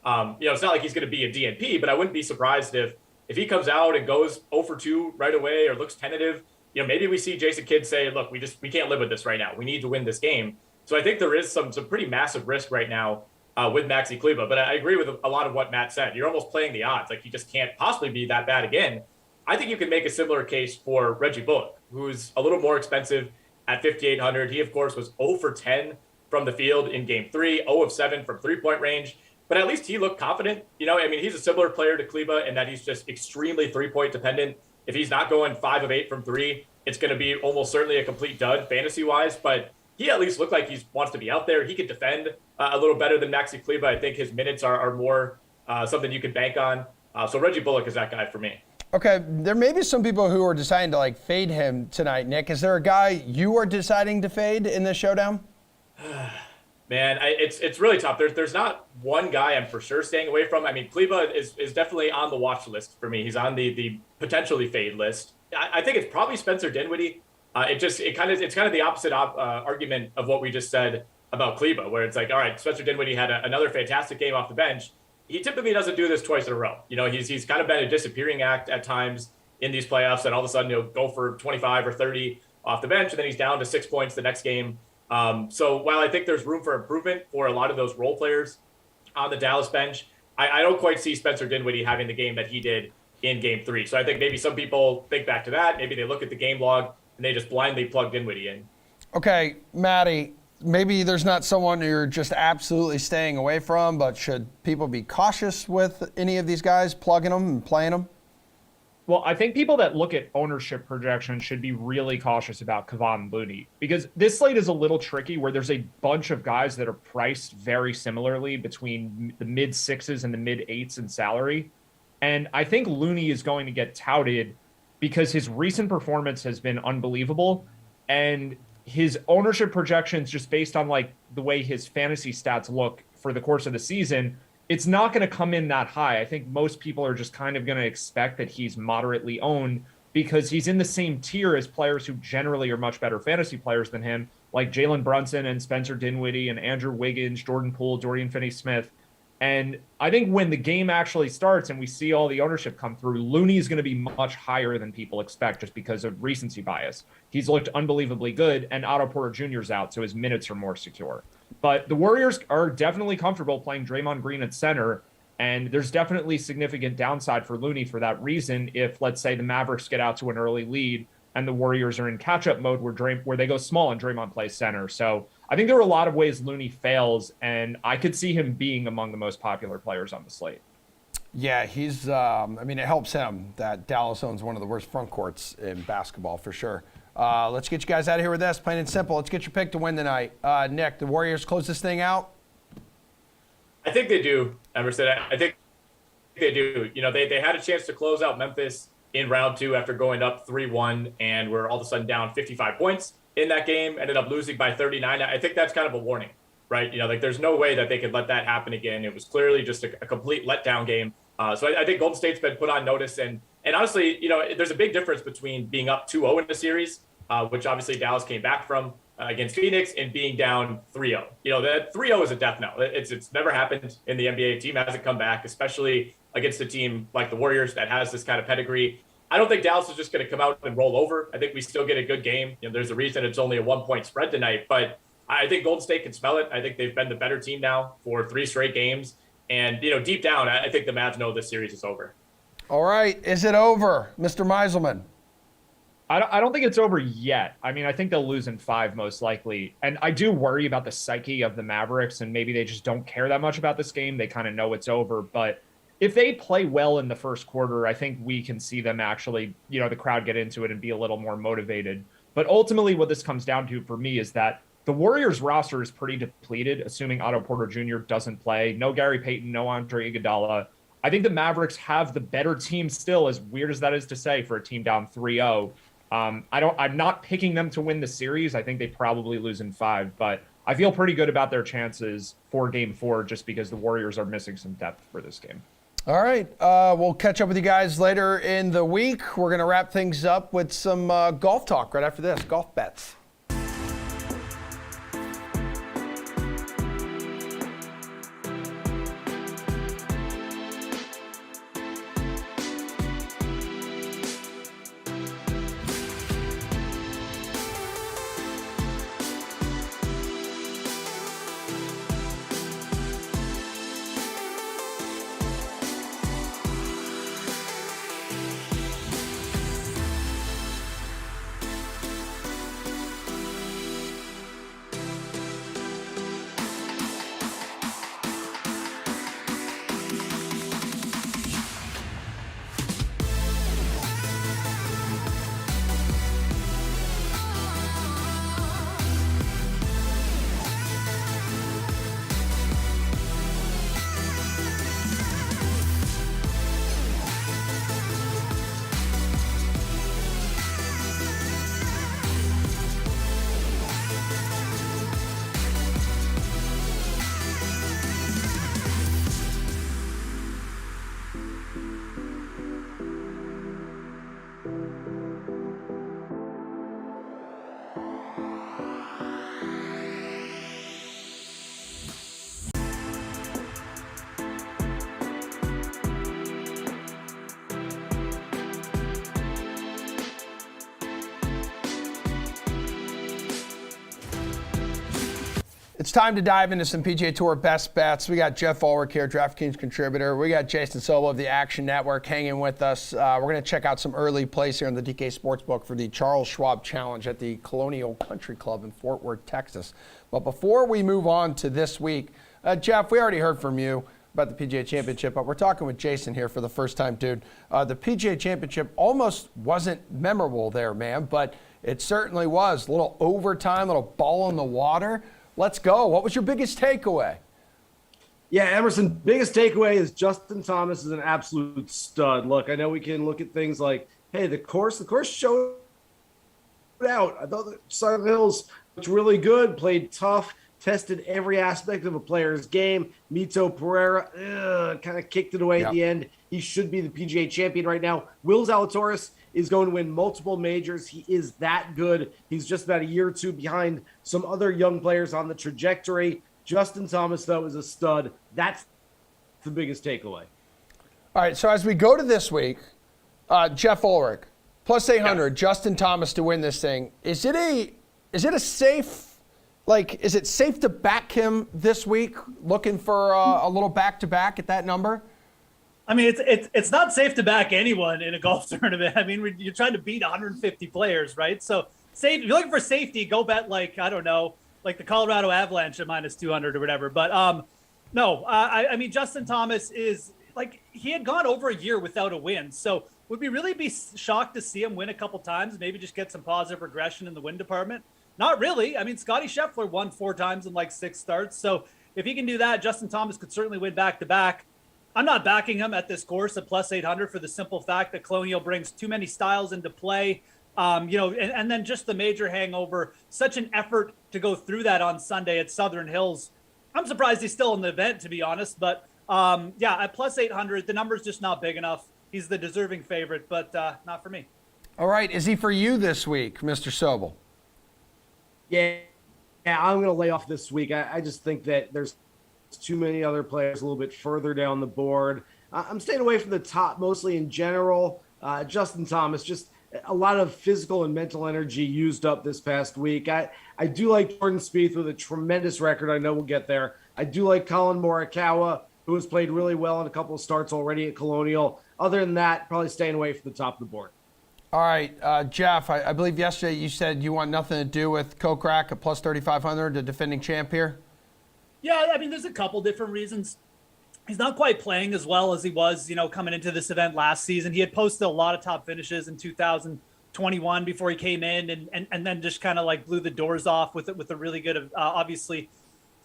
It's not like he's going to be a DNP, but I wouldn't be surprised if he comes out and goes 0 for 2 right away or looks tentative. Maybe we see Jason Kidd say, look, we can't live with this right now. We need to win this game. So I think there is some pretty massive risk right now with Maxi Kleber. But I agree with a lot of what Matt said. You're almost playing the odds. Like, he just can't possibly be that bad again. I think you can make a similar case for Reggie Bullock, who's a little more expensive at 5,800. He, of course, was 0 for 10 from the field in Game 3, 0 of 7 from three-point range. But at least he looked confident. He's a similar player to Kleber in that he's just extremely three-point dependent. If he's not going 5 of 8 from 3, it's going to be almost certainly a complete dud fantasy-wise. But he at least looked like he wants to be out there. He could defend a little better than Maxi Kleber. I think his minutes are more something you can bank on. So Reggie Bullock is that guy for me. Okay, there may be some people who are deciding to fade him tonight, Nick. Is there a guy you are deciding to fade in this showdown? Man, it's really tough. There's not one guy I'm for sure staying away from. Kleber is definitely on the watch list for me. He's on the potentially fade list. I think it's probably Spencer Dinwiddie. It's kind of the opposite argument of what we just said about Kleber, where it's like, all right, Spencer Dinwiddie had another fantastic game off the bench. He typically doesn't do this twice in a row. He's kind of been a disappearing act at times in these playoffs, and all of a sudden he'll go for 25 or 30 off the bench, and then he's down to 6 points the next game. So while I think there's room for improvement for a lot of those role players on the Dallas bench, I don't quite see Spencer Dinwiddie having the game that he did in Game 3. So I think maybe some people think back to that. Maybe they look at the game log and they just blindly plug Dinwiddie in. Okay, Maddie, maybe there's not someone you're just absolutely staying away from, but should people be cautious with any of these guys, plugging them and playing them? Well, I think people that look at ownership projections should be really cautious about Kevon Looney, because this slate is a little tricky where there's a bunch of guys that are priced very similarly between the mid 6s and the mid 8s in salary. And I think Looney is going to get touted because his recent performance has been unbelievable. And his ownership projections, just based on the way his fantasy stats look for the course of the season, it's not going to come in that high. I think most people are just kind of going to expect that he's moderately owned because he's in the same tier as players who generally are much better fantasy players than him, like Jalen Brunson and Spencer Dinwiddie and Andrew Wiggins, Jordan Poole, Dorian Finney-Smith. And I think when the game actually starts and we see all the ownership come through, Looney is going to be much higher than people expect just because of recency bias. He's looked unbelievably good, and Otto Porter Jr.'s out, so his minutes are more secure. But the Warriors are definitely comfortable playing Draymond Green at center, and there's definitely significant downside for Looney for that reason if, let's say, the Mavericks get out to an early lead and the Warriors are in catch-up mode where they go small and Draymond plays center. So I think there are a lot of ways Looney fails, and I could see him being among the most popular players on the slate. Yeah, he's, it helps him that Dallas owns one of the worst front courts in basketball for sure. Let's get you guys out of here with this, plain and simple. Let's get your pick to win tonight. Nick, the Warriors close this thing out? I think they do, Emerson. I think they do. They had a chance to close out Memphis in round 2 after going up 3-1, and we're all of a sudden down 55 points in that game, ended up losing by 39. I think that's kind of a warning, right? There's no way that they could let that happen again. It was clearly just a complete letdown game. So I think Golden State's been put on notice, and honestly, there's a big difference between being up 2-0 in a series, which obviously Dallas came back from against Phoenix, and being down 3-0. That 3-0 is a death knell. It's never happened in the NBA. A team hasn't come back, especially against a team like the Warriors that has this kind of pedigree. I don't think Dallas is just going to come out and roll over. I think we still get a good game. There's a reason it's only a 1-point spread tonight, but I think Golden State can smell it. I think they've been the better team now for 3 straight games. And, deep down, I think the Mavs know this series is over. All right. Is it over, Mr. Meiselman? I don't think it's over yet. I mean, I think they'll lose in 5 most likely. And I do worry about the psyche of the Mavericks, and maybe they just don't care that much about this game. They kind of know it's over. But if they play well in the first quarter, I think we can see them actually, the crowd get into it and be a little more motivated. But ultimately what this comes down to for me is that the Warriors roster is pretty depleted, assuming Otto Porter Jr. doesn't play. No Gary Payton, no Andre Iguodala. I think the Mavericks have the better team still, as weird as that is to say, for a team down 3-0. I'm not picking them to win the series. I think they probably lose in 5, but I feel pretty good about their chances for Game 4 just because the Warriors are missing some depth for this game. All right. We'll catch up with you guys later in the week. We're going to wrap things up with some golf talk right after this. Golf bets. It's time to dive into some PGA Tour best bets. We got Jeff Ulrich here, DraftKings contributor. We got Jason Sobel of the Action Network hanging with us. We're going to check out some early plays here in the DK Sportsbook for the Charles Schwab Challenge at the Colonial Country Club in Fort Worth, Texas. But before we move on to this week, Jeff, we already heard from you about the PGA Championship, but we're talking with Jason here for the first time, dude. The PGA Championship almost wasn't memorable there, man, but it certainly was. A little overtime, a little ball in the water. Let's go. What was your biggest takeaway? Yeah, Emerson, biggest takeaway is Justin Thomas is an absolute stud. Look, I know we can look at things like, hey, the course showed out. I thought that Southern Hills looked really good, played tough, tested every aspect of a player's game. Mito Pereira kind of kicked it away at the end. He should be the PGA champion right now. Will Zalatoris is going to win multiple majors. He is that good. He's just about a year or two behind some other young players on the trajectory. Justin Thomas, though, is a stud. That's the biggest takeaway. All right, so as we go to this week, Jeff Ulrich, plus 800, Justin Thomas to win this thing. Is it a safe, is it safe to back him this week, looking for a little back-to-back at that number? I mean, it's not safe to back anyone in a golf tournament. I mean, you're trying to beat 150 players, right? So if you're looking for safety, go bet like the Colorado Avalanche at minus 200 or whatever. But no, I mean, Justin Thomas is he had gone over a year without a win. So would we really be shocked to see him win a couple times, maybe just get some positive regression in the win department? Not really. I mean, Scotty Scheffler won 4 times in 6 starts. So if he can do that, Justin Thomas could certainly win back-to-back. I'm not backing him at this course at plus 800 for the simple fact that Colonial brings too many styles into play. And then just the major hangover, such an effort to go through that on Sunday at Southern Hills. I'm surprised he's still in the event, to be honest. But at plus 800, the number's just not big enough. He's the deserving favorite, but not for me. All right. Is he for you this week, Mr. Sobel? Yeah, I'm going to lay off this week. I just think that there's too many other players a little bit further down the board. I'm staying away from the top mostly in general. Justin Thomas, just a lot of physical and mental energy used up this past week. I do like Jordan Spieth with a tremendous record. I know we'll get there. I do like Colin Morikawa, who has played really well in a couple of starts already at Colonial. Other than that, probably staying away from the top of the board. All right, Jeff, I believe yesterday you said you want nothing to do with Kokrak at plus 3,500, the defending champ here. Yeah, I mean, there's a couple different reasons. He's not quite playing as well as he was, coming into this event last season. He had posted a lot of top finishes in 2021 before he came in, and then just kind of like blew the doors off with a really good, obviously,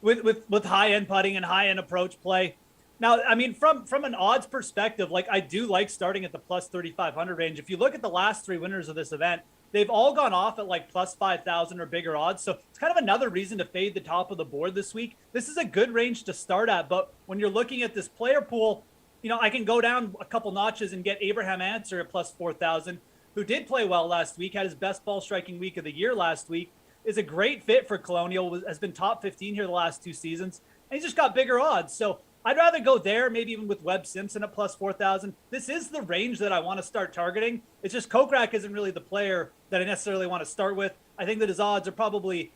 with high end putting and high end approach play. Now, I mean, from an odds perspective, like I do like starting at the plus 3,500 range. If you look at the last three winners of this event, they've all gone off at like plus 5,000 or bigger odds. So it's kind of another reason to fade the top of the board this week. This is a good range to start at. But when you're looking at this player pool, I can go down a couple notches and get Abraham Answer at plus 4,000, who did play well last week, had his best ball striking week of the year last week, is a great fit for Colonial, has been top 15 here the last two seasons, and he's just got bigger odds. So I'd rather go there, maybe even with Webb Simpson at plus 4,000. This is the range that I want to start targeting. It's just Kokrak isn't really the player that I necessarily want to start with. I think that his odds are probably,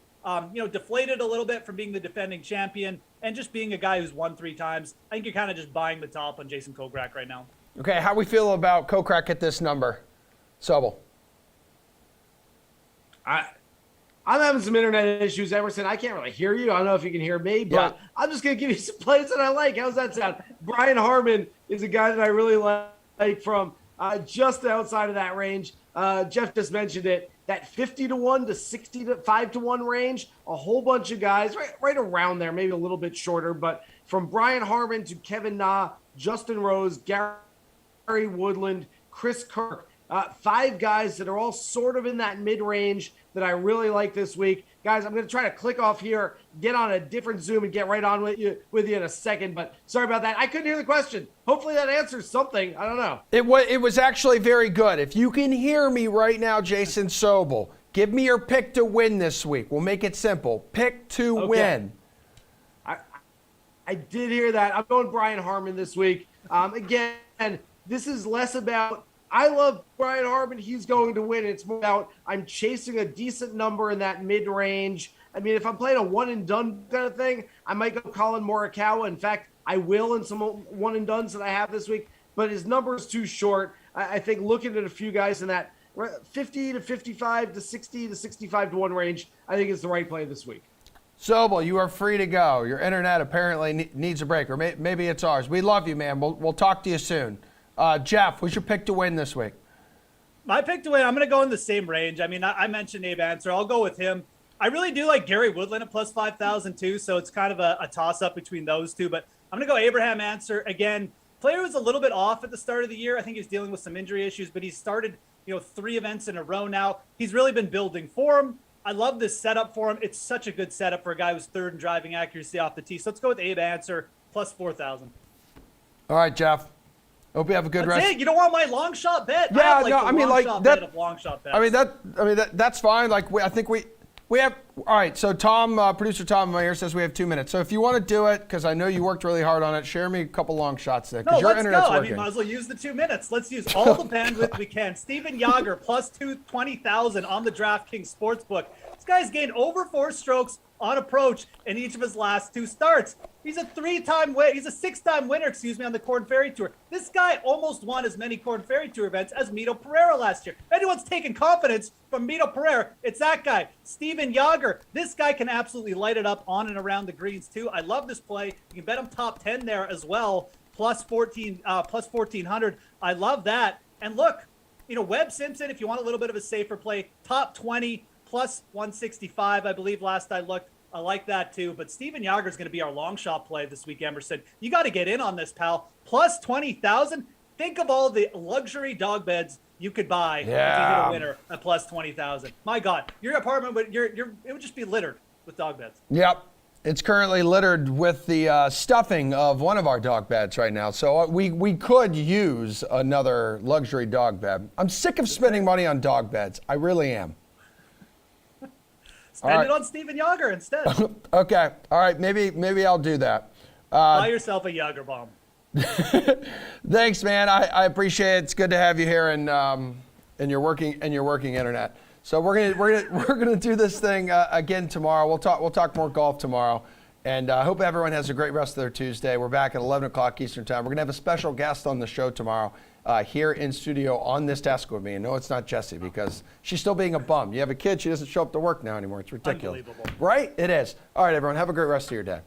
deflated a little bit from being the defending champion and just being a guy who's won 3 times. I think you're kind of just buying the top on Jason Kokrak right now. Okay, how we feel about Kokrak at this number? Sobel. I'm having some internet issues, Emerson. I can't really hear you. I don't know if you can hear me, but yeah. I'm just going to give you some plays that I like. How's that sound? Brian Harmon is a guy that I really like from just outside of that range. Jeff just mentioned it. That 50-1 to 65-1 range, a whole bunch of guys right around there, maybe a little bit shorter, but from Brian Harmon to Kevin Na, Justin Rose, Gary Woodland, Chris Kirk, 5 guys that are all sort of in that mid-range that I really like this week. Guys, I'm going to try to click off here, get on a different Zoom, and get right on with you in a second. But sorry about that. I couldn't hear the question. Hopefully that answers something. I don't know. It was actually very good. If you can hear me right now, Jason Sobel, give me your pick to win this week. We'll make it simple. Pick to win. I did hear that. I'm going Brian Harmon this week. Again, this is less about I love Brian Harmon. He's going to win. It's more about I'm chasing a decent number in that mid-range. I mean, if I'm playing a one-and-done kind of thing, I might go Colin Morikawa. In fact, I will in some one-and-dones that I have this week. But his number is too short. I think looking at a few guys in that 50 to 55 to 60 to 65 to 1 range, I think is the right play this week. Sobel, you are free to go. Your internet apparently needs a break, or maybe it's ours. We love you, man. We'll talk to you soon. Jeff, what's your pick to win this week? My pick to win, I'm going to go in the same range. I mean, I mentioned Abe Answer. I'll go with him. I really do like Gary Woodland at plus 5,000 too, so it's kind of a toss-up between those two. But I'm going to go Abraham Answer. Again, player was a little bit off at the start of the year. I think he's dealing with some injury issues, but he's started 3 events in a row now. He's really been building form. I love this setup for him. It's such a good setup for a guy who's third in driving accuracy off the tee. So let's go with Abe Answer, plus 4,000. All right, Jeff. Hope you have a good rest. That's it. You don't want my long shot bet? Yeah, I mean, like that. Long shot bet. I mean, that's fine. Like, I think we have. All right. So Tom, producer Tom here says we have 2 minutes. So if you want to do it, because I know you worked really hard on it, share me a couple long shots there. No, your let's go. Working. I mean, might as well use the 2 minutes. Let's use all the bandwidth we can. Steven Jagger plus 20,000 on the DraftKings Sportsbook. This guy's gained over 4 strokes on approach in each of his last 2 starts. He's a 6-time winner, on the Corn Ferry Tour. This guy almost won as many Corn Ferry Tour events as Mito Pereira last year. If anyone's taken confidence from Mito Pereira, it's that guy, Steven Jagger. This guy can absolutely light it up on and around the greens too. I love this play. You can bet him top 10 there as well, plus 1,400. I love that. And look, Webb Simpson, if you want a little bit of a safer play, top 20, plus 165, I believe last I looked. I like that too. But Steven Jagger is going to be our long shot play this week, Emerson. You got to get in on this, pal. Plus 20,000. Think of all the luxury dog beds you could buy if you hit a winner at plus 20,000. My God, your apartment it would just be littered with dog beds. Yep. It's currently littered with the stuffing of one of our dog beds right now. So we could use another luxury dog bed. I'm sick of spending money on dog beds. I really am. Spend it on Steven Jagger instead. Okay. All right. Maybe I'll do that. Buy yourself a Jagger bomb. Thanks, man. I appreciate it. It's good to have you here. And and your working internet. So we're gonna do this thing again tomorrow. We'll talk more golf tomorrow, and I hope everyone has a great rest of their Tuesday. We're back at 11 o'clock Eastern Time. We're gonna have a special guest on the show tomorrow here in studio on this desk with me. And no, it's not Jessie because she's still being a bum. You have a kid, she doesn't show up to work now anymore. It's ridiculous, right? It is. All right, everyone, have a great rest of your day.